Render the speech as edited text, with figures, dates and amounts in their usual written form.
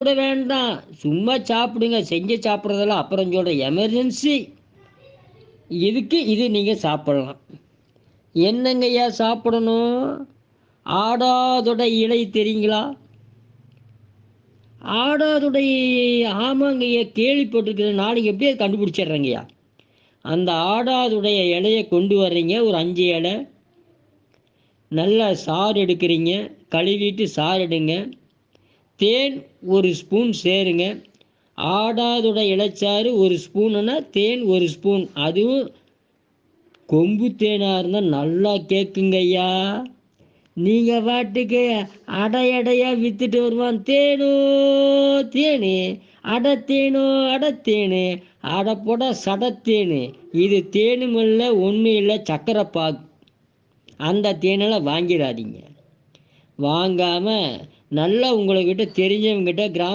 கூட வேண்டாம். சும்மா சாப்பிடுங்க. செஞ்சு சாப்பிடுறதெல்லாம் அப்புறம் சொல்றேன். எமர்ஜென்சி இதுக்கு இது நீங்க சாப்பிடலாம். என்னங்கய்யா சாப்பிடணும்? ஆடாதொடை இலை தெரியுங்களா? ஆடாதொடை ஆமாங்கய்யா கேள்விப்பட்டிருக்கிறேன். நாளைக்கு எப்படியோ கண்டுபிடிச்சிடுறேங்கய்யா. அந்த ஆடாதுடைய இலைய கொண்டு வர்றீங்க. ஒரு 5 இலை. நல்லா சாறு எடுக்கிறீங்க. கழுவிட்டு சாறு எடுங்க. தேன் 1 ஸ்பூன் சேருங்க. ஆடாதொடை இலைச்சாறு 1 ஸ்பூனுன்னா தேன் 1 ஸ்பூன். அதுவும் கொம்பு தேனா இருந்தா நல்லா கேட்குங்க ஐயா. நீங்க பாட்டுக்கு அடை அடையா வித்துட்டு வருவான். தேனோ தேனு, அடத்தேனோ அடத்தேனு, அடப்போட சடத்தேனு. இது தேனும் இல்லை ஒன்றும் இல்லை, சக்கரை பாகு. அந்த தேனெல்லாம் வாங்கிடாதீங்க. வாங்காம நல்லா உங்கள்கிட்ட தெரிஞ்சவங்ககிட்ட